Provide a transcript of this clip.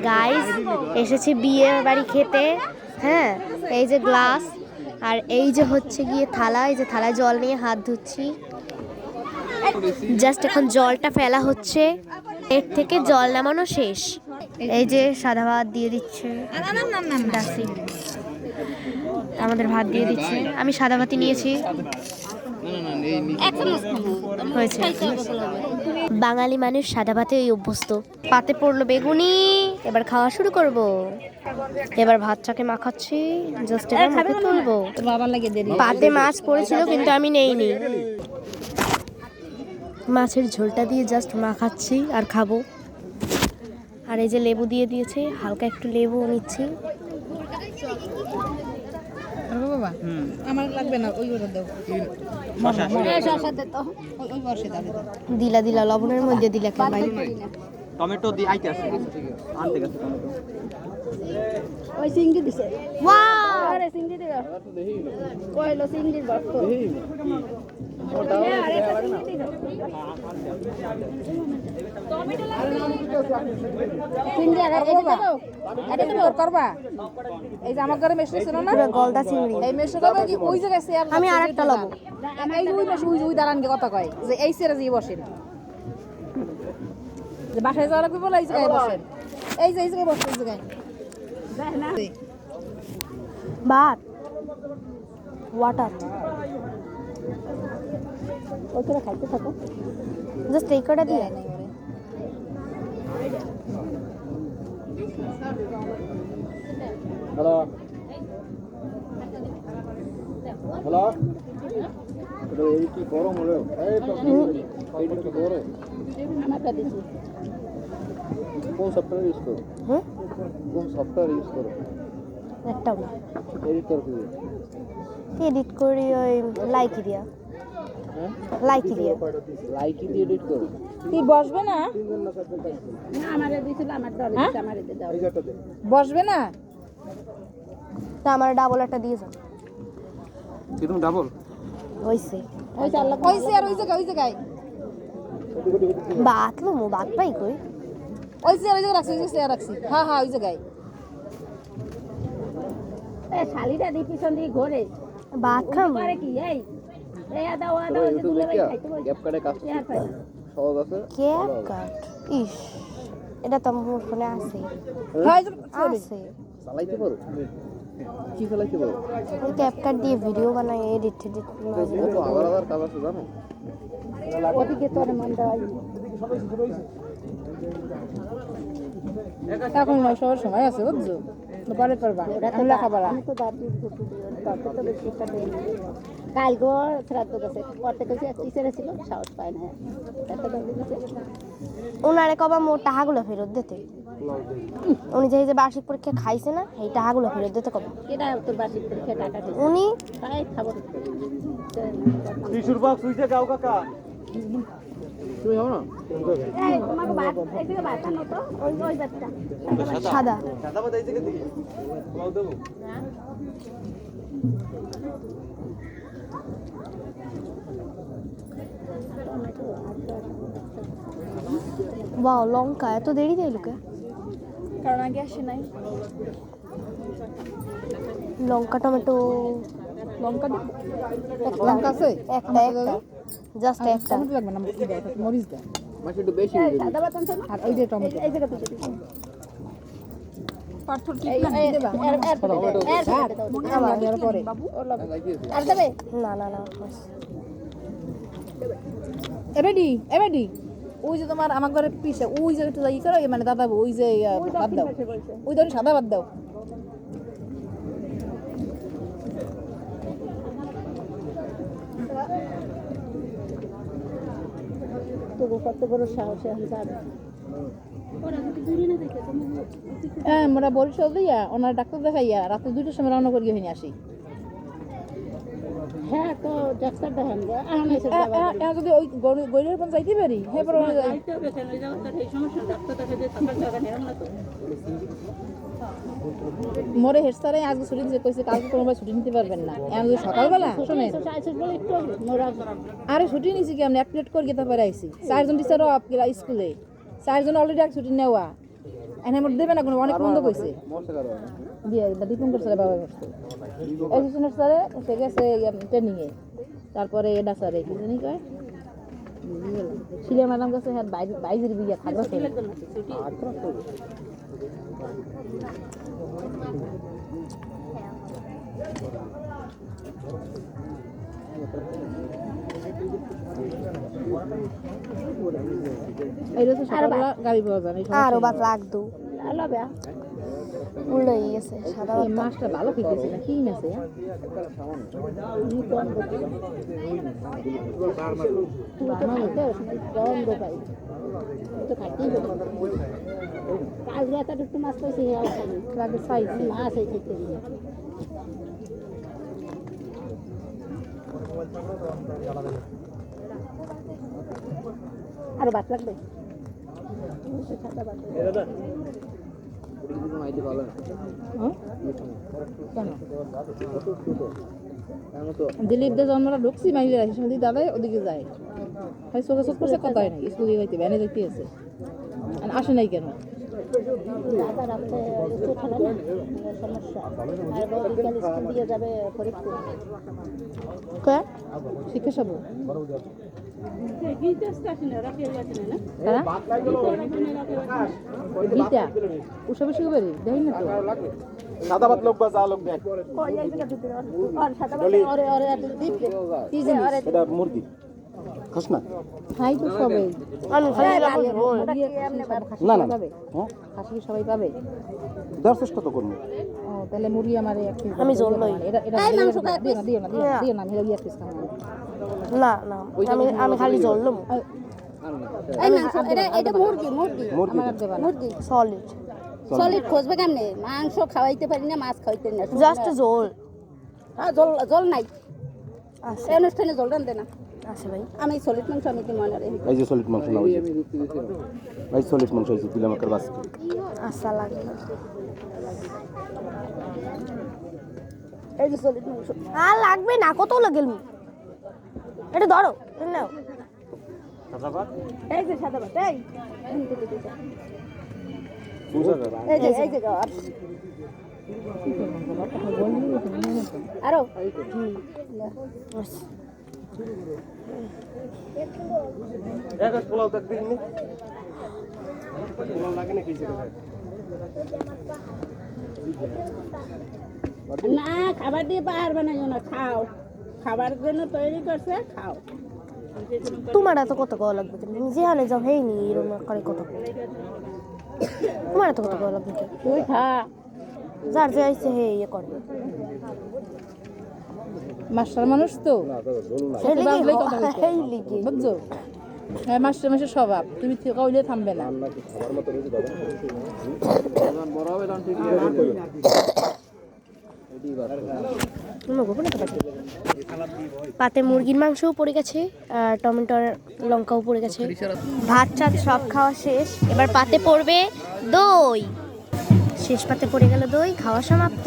Guys এসেছি বিয়ে বাড়ি খেতে। হ্যাঁ, এই যে গ্লাস আর এই যে হচ্ছে গিয়ে থালা, এই যে থালায় জল নিয়ে হাত ধুচ্ছি। জাস্ট এখন জলটা ফেলা হচ্ছে, এর থেকে জল নামানো শেষ। এই যে সাদা ভাত দিয়ে দিচ্ছে দাসি, আমাদের ভাত দিয়ে দিচ্ছে। আমি সাদা ভাতই নিয়েছি, হয়েছে। বাঙালি মানুষ সাদা ভাতে ওই অভ্যস্ত। পাতে পড়লো বেগুনি, এবার খাওয়া শুরু করব। এবার ভাতটাকে মাখাচ্ছি, জাস্ট এবার মুখে তুলবো। পাতে মাছ পড়েছিল কিন্তু আমি নেইনি। মাছের ঝোলটা দিয়ে জাস্ট মাখাচ্ছি আর খাবো। আর এই যে লেবু দিয়ে দিয়েছে, হালকা একটু লেবু নিচ্ছি। আমার লাগবে না, ওই ওটা দাও। দিলা দিলা লবণের মধ্যে দিলা কেন ভাই? টমেটো দি আইতে আছে, আনতে গেছে টমেটো। ওই সিঙ্গি দিছে। ওয়াও, আরে সিঙ্গি দিও। কইলো সিঙ্গির বক্ত। সিঙ্গি আগে এই দাও। এটা তো করবা। এই যে আমার ঘরে মেশিন ছিল না? পুরো গলদা চিংড়ি। এই মেশিনটা কি ওই জায়গায় শেয়ার? আমি আরেকটা লবো। এই ওই মেশিন ওই দাঁড়ান কে কথা কয় যে এই সেরে দিয়ে বসেন। যে বাসায় যাওয়া লাগবে বলে এই জায়গায় বসেন। এই যে এই জায়গায় বসেন, এই জায়গায়। ভাত, ওয়াটার, ওইখানে খাইতে থাকো। জাস্ট এই কটা দিয়ে। হ্যালো হ্যালো, এই কি গরম হলো? এই কি গরম? আমারটা দিছি। কোন সফটওয়্যার ইউজ করো? হ্যাঁ, কোন সফটওয়্যার ইউজ করো? একটাও না। এডিট করতে দিয়ে। এডিট করি ওই লাইকি দিয়া। হ্যাঁ, লাইকি দিয়া। লাইকি দিয়ে এডিট করো। তুই বসবে না? না আমারে দিছিল, আমারটা দিছে, আমারে দে দাও। বসবে না? তা আমার ডাবল একটা দিয়ে যাও। কি তুমি ডাবল? হইছে। ওই চাল্লা কইছে আর ওই জায়গায় ভাত লমু, ভাত পাই কই? ওই জায়গায় রাখছি, ওই জায়গায় রাখছি। হ্যাঁ হ্যাঁ ওই জায়গায়। এ শালিটা দি পিছন দিয়ে ঘোরে। ভাত খাম। পারে কি এই? এই আদা যে দুলে খাইতে বল। গ্যাপ কাটে কাজ সহজ আছে। ক্যাপ কাট। ইস, এটা তো আমার ফোনে আছে। হয় আছে। চালাইতে পারো? কি চালাইতে পারো? ওই ক্যাপ কাট দিয়ে ভিডিও বানাই, এডিট এডিট তো আলাদা কাজ আছে জানো? ওদিকে তোর মন দেওয়া। এখন নয় সবার সময় আছে বুঝছো? পরে পারবা। এখন লেখাপড়া। আমি তো দাদি ছুটি দিও। তাতে তো বেশি একটা দেই। কাল গো শ্রাদ্ধ গেছে। করতে কইছে টিচারে ছিল, সাহস পায় না। একটা দাদি গেছে। ওনারে কবা মোর টাকাগুলো ফেরত দিতে। উনি যে বার্ষিক পরীক্ষা খাইছে না, এই টাকাগুলো ফেরত দিতে কবা। কেডা তোর বার্ষিক পরীক্ষা টাকা দিছে? উনি তাই খাবো। ত্রিশুর বাক্স হইছে গাও কাকা। তুমি হও না? এই তোমাকে ভাত এইদিকে ভাত আনো তো। ওই ভাতটা। সাদা। সাদা ভাত এই থেকে দিই। তোমাও দেবো। ওয়াও, লঙ্কা এত দেরি দেয় লোকে। কারণ আগে আসে নাই। লঙ্কা, টমেটো, লঙ্কা লঙ্কা আছে? একটা জাস্ট একটা। টমেটো লাগবে না, মরিচ দাও। মাছ একটু বেশি হয়ে যাবে। সাদা বাদাম আছে আর ওই যে টমেটো। এই জায়গা থেকে দিছি। পাথর কি দেবা? এর পরে বাবু আর দেবে? না না না, এবেডি ওই যে তোমার আমার ঘরে পিছে ওই যে একটু ই করো, মানে দাদা ওই যে বাদ দাও, ওই ধরে সাদা বাদ দাও। তবু কত বড় সাহস এখন যাবে। হ্যাঁ, আমরা বরিশাল দিয়া ওনার ডাক্তার দেখাইয়া রাতে 2টার সময় রওনা করি হইনি আসি। হ্যাঁ তো ডাক্তার দেখান যদি ওই গইরের পর যাইতে পারি। হ্যাঁ পরে মোরে হেডস্টারে আজকে ছুটি দিতে কইছে, কালকে কোনো ভাই ছুটি নিতে পারবেন না। এখন যদি সকালবেলা শোনেন আরে ছুটি নিছি কি, আমরা এক প্লেট করে গেতে পারে আইছি। 4 জন টিচারও স্কুলে, 4 জন অলরেডি এক ছুটি নেওয়া। এনের মধ্যে দেবে না কোনো অনেক বন্ধ কইছে দিয়ে দীপঙ্কর স্যারের বাবা বসতো অ্যাসিস্ট্যান্ট স্যারে সে গেছে ট্রেনিংয়ে তারপরে এটা স্যারে কি জানি কয় শিলা ম্যাডাম কাছে হ্যাঁ বাইরের বিয়ে খাগড়া ছিল এইটা তো সকালবেলা গাড়ি পাওয়া যায় না আরো বাত লাগতো আলো বে উল্টো হয়ে গেছে সাদা এই মাছটা ভালো খেতেছে না কি মেছে গন্ধ পাই তো খাইতেই কাজ রাতে একটু মাছ পাইছি লাগে চাইছি মাছ এই খেতে আরো ভাত লাগবে দিলীপ দে জন্মটা ঢুকছি মাইলে রাখি দাদা ওদিকে যায় ভাই চোখে চোখ করছে কথাই নাই স্কুলে যাইতে ভ্যানে যাইতে আছে আসে নাই কেন শিক্ষা সব গীতা উৎসব বেশি কবে দেখি না তো সাদা ভাত লোক বা যা লোক দেখ এটা মুরগি খাস না খাই তো সবাই না না হ্যাঁ খাসি সবাই পাবে দেওয়ার চেষ্টা তো করবো ও তাহলে মুরগি আমার আমি জল লই এটা দিও না দিও না এক পিস খাবো না না আমি খালি জল লম এটা মুরগি মুরগি আমার দেবা না মুরগি সলিড সলিড খোঁজবে কেমনে মাংস খাওয়াইতে পারি না মাছ খাওয়াইতে না জাস্ট জল জল জল নাই আছে এই অনুষ্ঠানে জল রান্ধে না আছে ভাই আমি সলিড মাংস আমি কি মনে রাখি এই যে সলিড মাংস না ওই ভাই সলিড মাংস হয়েছে দিলাম একটা বাস আশা লাগে না এই যে সলিড মাংস আর লাগবে না কত লাগেল এটা ধরো এটা নাও এই যে সাদা ভাত এই যে গাওয়ার আরো পোলাও দেখ দিন পোলাও লাগে না কিছু না খাবার দিয়ে পাহাড় বানাইও না খাও খাবার জন্য তৈরি করছে খাও তোমার এত কত কওয়া লাগবে তুমি নিজে হালে যাও হেইনি এরকম করে কত তোমার এত কত কওয়া লাগবে তুই খা যার যে আইছে হে ইয়ে করে মাস্টার মানুষ তো সেই লিগে বাজলেই কথা বলতে। সেই লিগে বুঝছো হ্যাঁ মাস্টার মাসের স্বভাব তুমি কইলে থামবে না পাতে মুরগির মাংসও পড়ে গেছে আর টমেটোর লঙ্কাও পড়ে গেছে ভাত টাত সব খাওয়া শেষ এবার পাতে পড়বে দই শেষ পাতে পড়ে গেল দই খাওয়া সমাপ্ত